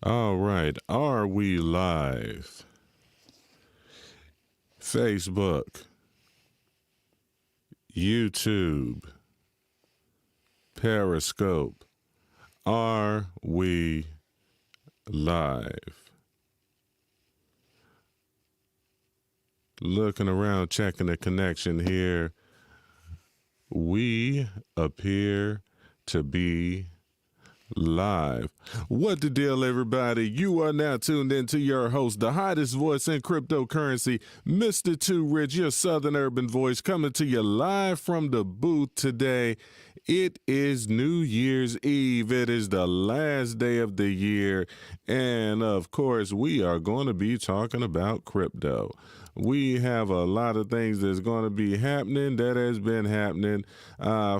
All right, are we live? Facebook, YouTube, Periscope. Are we live? Looking around, checking the connection here. We appear to be live. What the deal, everybody? You are now tuned into your host, the hottest voice in cryptocurrency, Mr. Too Rich, your Southern urban voice, coming to you live from the booth today. It is New Year's Eve. It is the last day of the year. And of course, we are going to be talking about crypto. We have a lot of things that's going to be happening that has been happening.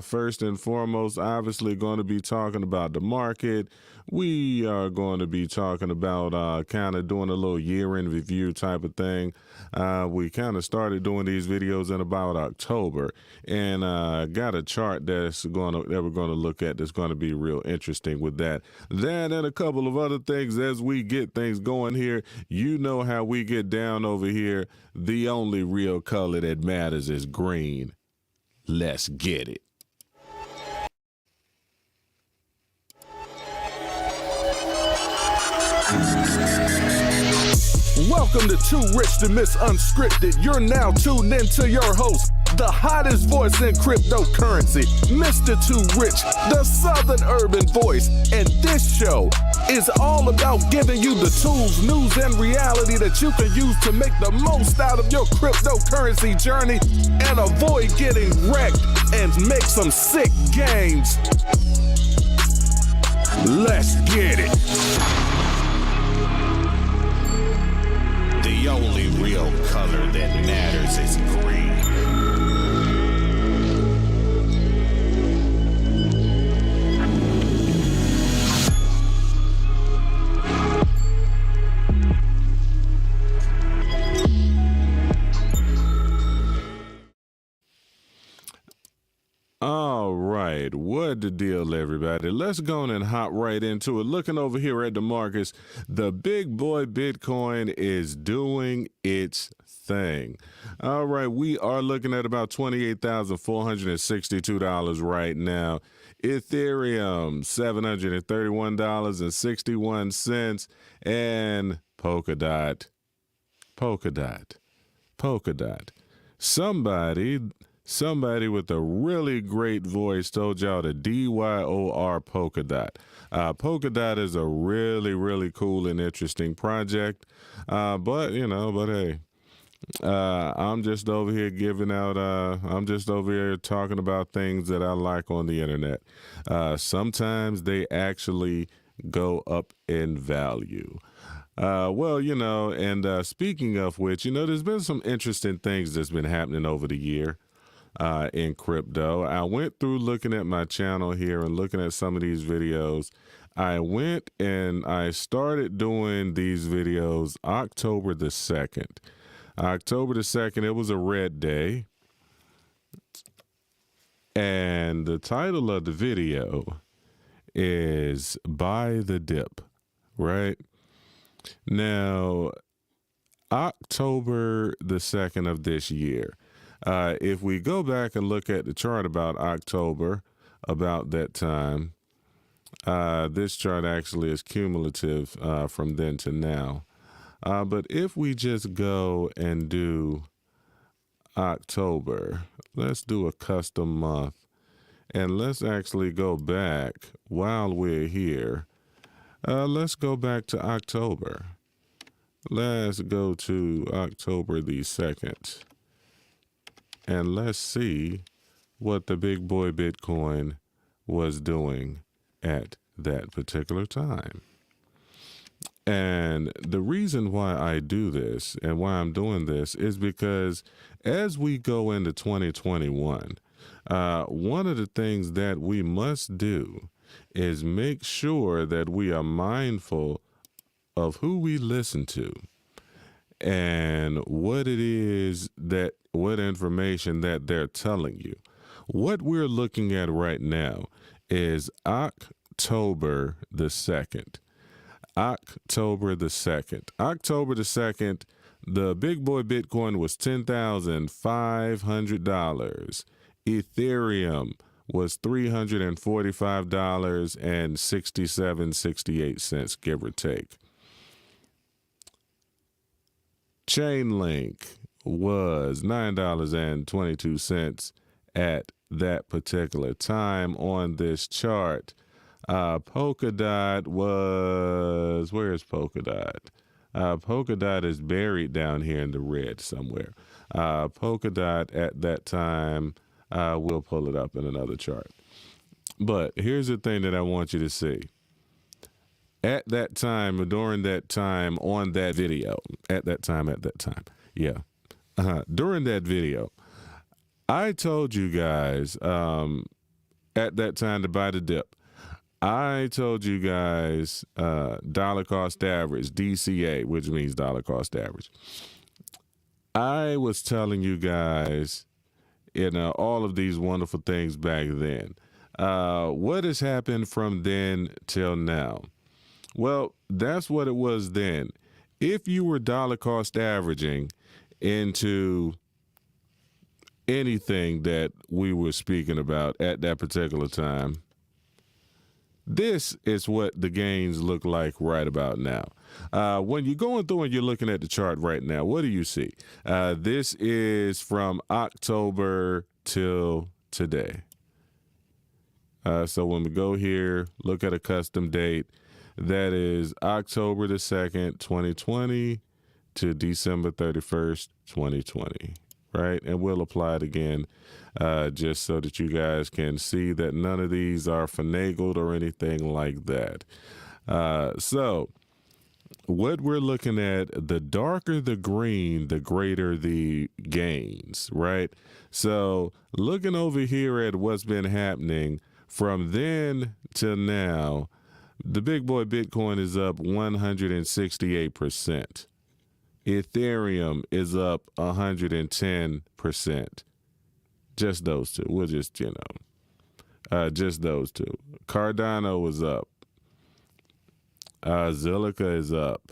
First and foremost, obviously going to be talking about the market. We are going to be talking about kind of doing a little year-end review type of thing. We kind of started doing these videos in about October, and got a chart that we're going to look at that's going to be real interesting with that. That and a couple of other things as we get things going here. You know how we get down over here. The only real color that matters is green. Let's get it. Welcome to Too Rich to Miss Unscripted. You're now tuned into your host, the hottest voice in cryptocurrency, Mr. Too Rich, the Southern urban voice. And this show is all about giving you the tools, news, and reality that you can use to make the most out of your cryptocurrency journey and avoid getting wrecked and make some sick gains. Let's get it. The only real color that matters is green. All right, what the deal, everybody? Let's go on and hop right into it. Looking over here at the markets, the big boy Bitcoin is doing its thing. All right, we are looking at about $28,462 right now. Ethereum, $731.61, and Polkadot. Somebody with a really great voice told y'all to DYOR Polkadot. Polkadot is a really, really cool and interesting project. But hey, I'm just over here I'm just over here talking about things that I like on the internet. Sometimes they actually go up in value. Speaking of which, there's been some interesting things that's been happening over the year. In crypto. I went through looking at my channel here and looking at some of these videos. I went and I started doing these videos October the 2nd. October the 2nd, it was a red day. And the title of the video is Buy the Dip, right? Now, October the 2nd of this year, if we go back and look at the chart about October, about that time, this chart actually is cumulative from then to now. But if we just go and do October, let's do a custom month, and let's actually go back while we're here. Let's go back to October. Let's go to October the 2nd. And let's see what the big boy Bitcoin was doing at that particular time. And the reason why I do this and why I'm doing this is because as we go into 2021, one of the things that we must do is make sure that we are mindful of who we listen to and what information that they're telling you. What we're looking at right now is October the 2nd. October the 2nd. October the 2nd, the big boy Bitcoin was $10,500. Ethereum was $345.67, give or take. Chainlink was $9.22 at that particular time on this chart. Polkadot was, where is Polkadot? Polkadot is buried down here in the red somewhere. Polkadot at that time, we'll pull it up in another chart. But here's the thing that I want you to see. At that time, during that time, on that video, during that video, I told you guys at that time to buy the dip. I told you guys dollar cost average, DCA, which means dollar cost average. I was telling you guys, all of these wonderful things back then. What has happened from then till now? Well, that's what it was then. If you were dollar cost averaging into anything that we were speaking about at that particular time, this is what the gains look like right about now. When you're going through and you're looking at the chart right now, what do you see? This is from October till today. So when we go here, look at a custom date, that is October the 2nd, 2020 to December 31st, 2020, right? And we'll apply it again just so that you guys can see that none of these are finagled or anything like that. So what we're looking at, the darker the green, the greater the gains, right? So looking over here at what's been happening from then till now, the big boy Bitcoin is up 168%. Ethereum is up 110%. Just those two. We'll just, just those two. Cardano is up. Zilliqa is up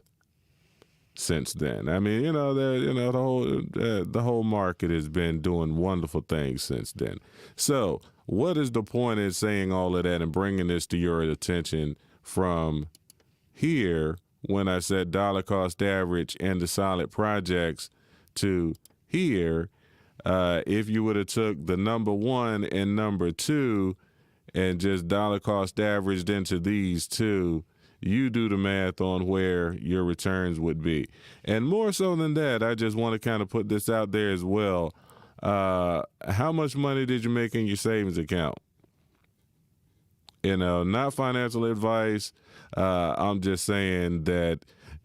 since then. I mean, the whole market has been doing wonderful things since then. So what is the point in saying all of that and bringing this to your attention from here when I said dollar cost average and the solid projects to here? If you would have took the number one and number two and just dollar cost averaged into these two, you do the math on where your returns would be. And more so than that, I just want to kind of put this out there as well. How much money did you make in your savings account? Not financial advice. I'm just saying that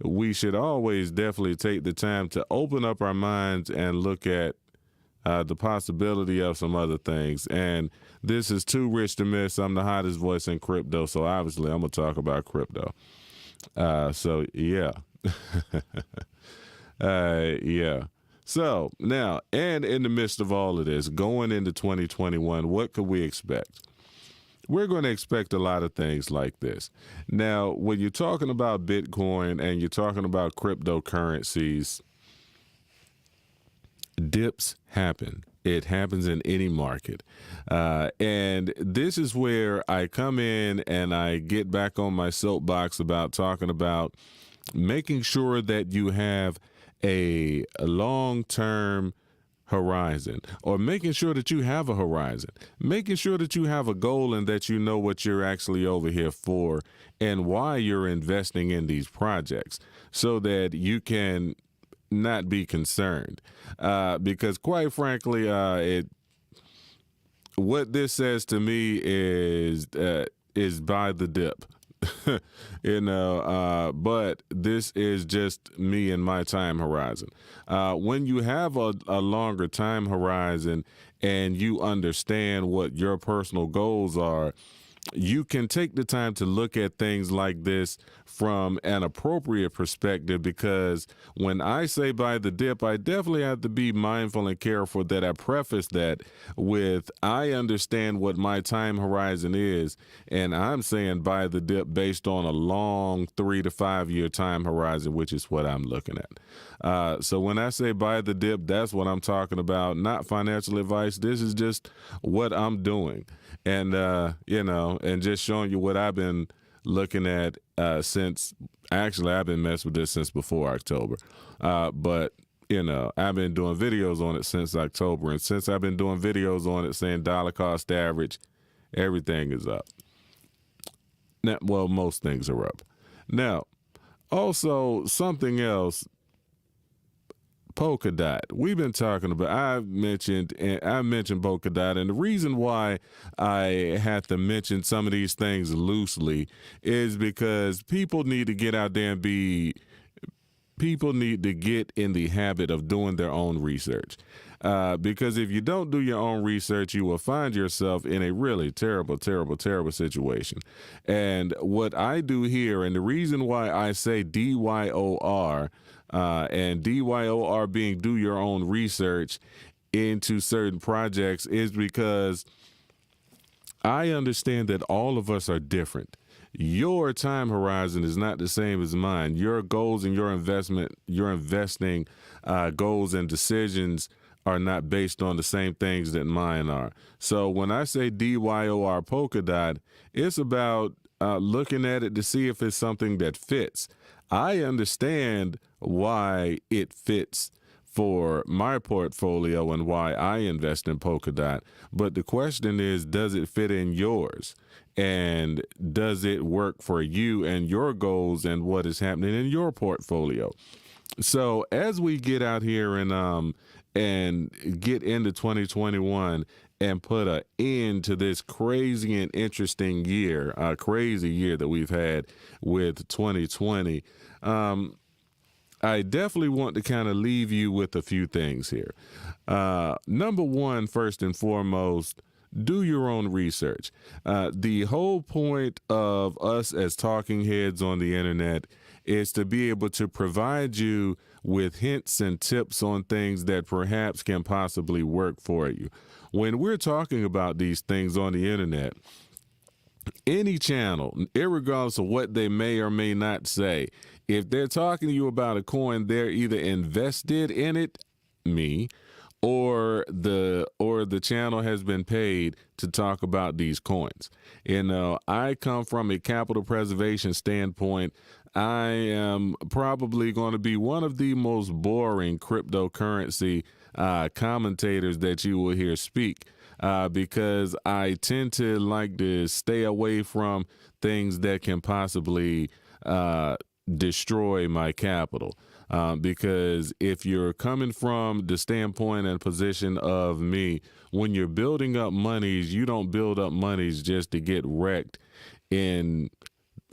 we should always definitely take the time to open up our minds and look at the possibility of some other things. And this is Too Rich to Miss. I'm the hottest voice in crypto, so obviously I'm going to talk about crypto. So, yeah. Yeah. So, now, and in the midst of all of this, going into 2021, what could we expect? We're going to expect a lot of things like this. Now, when you're talking about Bitcoin and you're talking about cryptocurrencies, dips happen. It happens in any market. And this is where I come in and I get back on my soapbox about talking about making sure that you have a long-term horizon, or making sure that you have a horizon, making sure that you have a goal and that you know what you're actually over here for and why you're investing in these projects so that you can not be concerned. Because quite frankly, what this says to me is buy the dip. But this is just me and my time horizon. When you have a longer time horizon and you understand what your personal goals are, you can take the time to look at things like this from an appropriate perspective, because when I say buy the dip, I definitely have to be mindful and careful that I preface that with I understand what my time horizon is, and I'm saying buy the dip based on a long 3 to 5 year time horizon, which is what I'm looking at. So when I say buy the dip, that's what I'm talking about, not financial advice. This is just what I'm doing. And, and just showing you what I've been looking at since, actually, I've been messing with this since before October. But, I've been doing videos on it since October. And since I've been doing videos on it saying dollar cost average, everything is up. Now, well, most things are up. Now, also, something else, Polkadot. We've been talking about. I mentioned Polkadot, and the reason why I had to mention some of these things loosely is because people need to get out there and people need to get in the habit of doing their own research. Because if you don't do your own research, you will find yourself in a really terrible, terrible, terrible situation. And what I do here, and the reason why I say DYOR, and DYOR being do your own research into certain projects, is because I understand that all of us are different. Your time horizon is not the same as mine. Your goals and your investing goals and decisions are not based on the same things that mine are. So when I say DYOR Polkadot, it's about looking at it to see if it's something that fits. I understand why it fits for my portfolio and why I invest in Polkadot. But the question is, does it fit in yours? And does it work for you and your goals and what is happening in your portfolio? So as we get out here and get into 2021 and put an end to this crazy and interesting year, a crazy year that we've had with 2020, I definitely want to kind of leave you with a few things here. Number one, first and foremost, do your own research. The whole point of us as talking heads on the internet is to be able to provide you with hints and tips on things that perhaps can possibly work for you. When we're talking about these things on the internet, any channel, irregardless of what they may or may not say, if they're talking to you about a coin, they're either invested in it, me, or the channel has been paid to talk about these coins. I come from a capital preservation standpoint. I am probably going to be one of the most boring cryptocurrency commentators that you will hear speak, because I tend to like to stay away from things that can possibly destroy my capital. Because if you're coming from the standpoint and position of me, when you're building up monies, you don't build up monies just to get wrecked in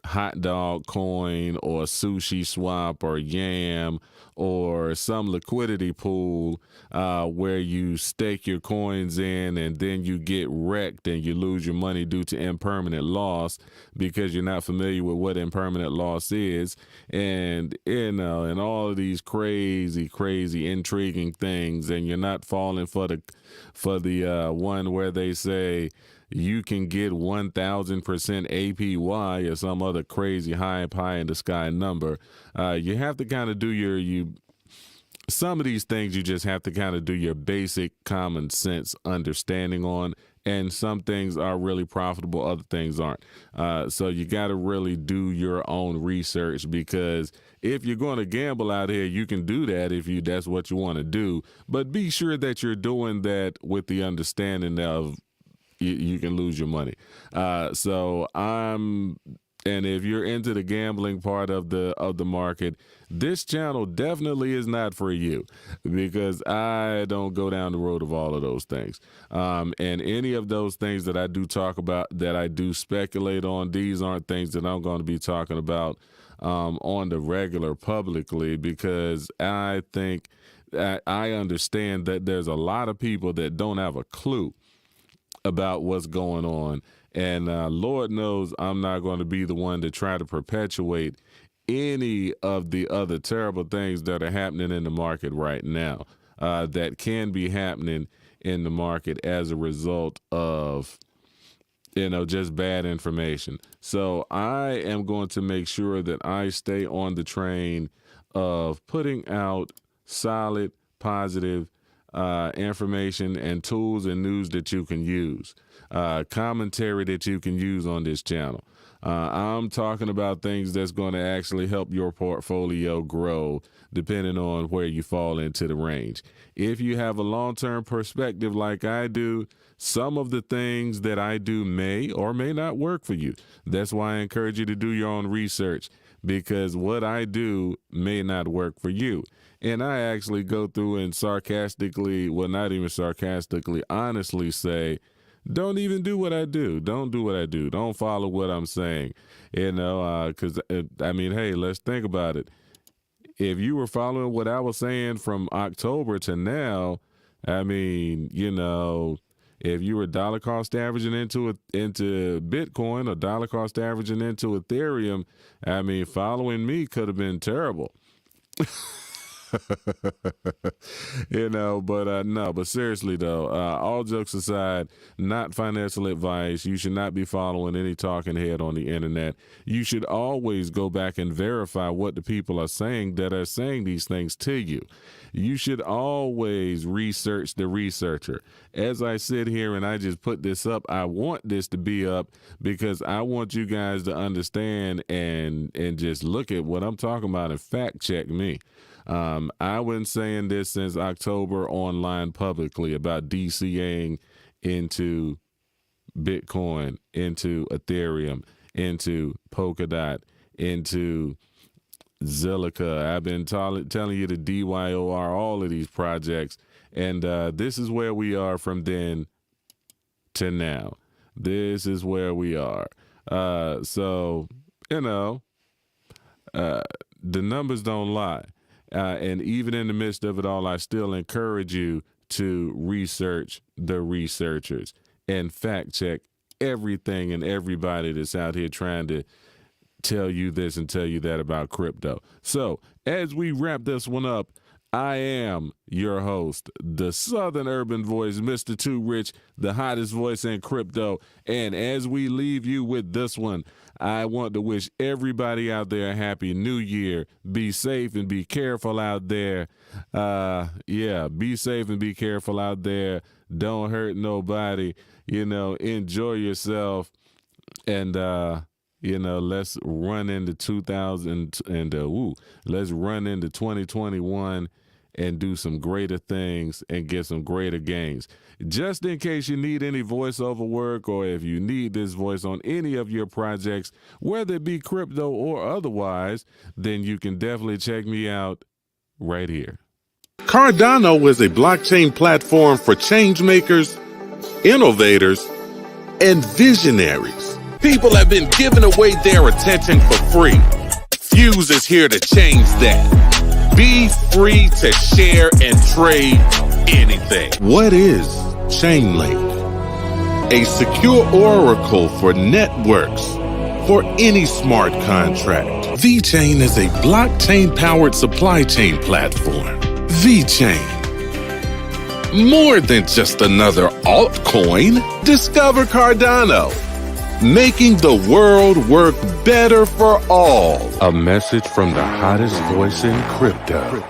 hot dog coin or sushi swap or yam or some liquidity pool where you stake your coins in and then you get wrecked and you lose your money due to impermanent loss because you're not familiar with what impermanent loss is, and and all of these crazy intriguing things, and you're not falling for the one where they say you can get 1,000% APY or some other crazy high in the sky number. You have to kind of do some of these things you just have to kind of do your basic common sense understanding on, and some things are really profitable, other things aren't. So you got to really do your own research, because if you're going to gamble out here, you can do that if that's what you want to do, but be sure that you're doing that with the understanding of you can lose your money. And if you're into the gambling part of the market, this channel definitely is not for you, because I don't go down the road of all of those things. And any of those things that I do talk about, that I do speculate on, these aren't things that I'm going to be talking about on the regular publicly, because I think I understand that there's a lot of people that don't have a clue about what's going on. And Lord knows I'm not going to be the one to try to perpetuate any of the other terrible things that are happening in the market right now, that can be happening in the market as a result of, just bad information. So I am going to make sure that I stay on the train of putting out solid, positive information and tools and news that you can use, commentary that you can use on this channel. I'm talking about things that's going to actually help your portfolio grow depending on where you fall into the range. If you have a long-term perspective like I do, some of the things that I do may or may not work for you. That's why I encourage you to do your own research, because what I do may not work for you. And I actually go through and sarcastically, well, not even sarcastically, honestly say, don't even do what I do. Don't do what I do. Don't follow what I'm saying. Because, hey, let's think about it. If you were following what I was saying from October to now, if you were dollar cost averaging into Bitcoin or dollar cost averaging into Ethereum, following me could have been terrible. But seriously though, all jokes aside, not financial advice. You should not be following any talking head on the internet. You should always go back and verify what the people are saying that are saying these things to you. You should always research the researcher. As I sit here and I just put this up, I want this to be up because I want you guys to understand and just look at what I'm talking about and fact check me. I've been saying this since October online publicly about DCAing into Bitcoin, into Ethereum, into Polkadot, into Zilliqa. I've been telling you to DYOR all of these projects, and this is where we are from then to now. This is where we are. The numbers don't lie. And even in the midst of it all, I still encourage you to research the researchers and fact check everything and everybody that's out here trying to tell you this and tell you that about crypto. So as we wrap this one up, I am your host, the Southern Urban Voice, Mr. Too Rich, the hottest voice in crypto. And as we leave you with this one, I want to wish everybody out there a happy new year. Be safe and be careful out there. Be safe and be careful out there. Don't hurt nobody. Enjoy yourself. And, let's run into 2021 and do some greater things and get some greater gains. Just in case you need any voiceover work, or if you need this voice on any of your projects, whether it be crypto or otherwise, then you can definitely check me out right here. Cardano is a blockchain platform for change makers, innovators, and visionaries. People have been giving away their attention for free. Fuse is here to change that. Be free to share and trade anything. What is Chainlink? A secure oracle for networks for any smart contract. VeChain is a blockchain-powered supply chain platform. VeChain. More than just another altcoin. Discover Cardano. Making the world work better for all. A message from the hottest voice in crypto.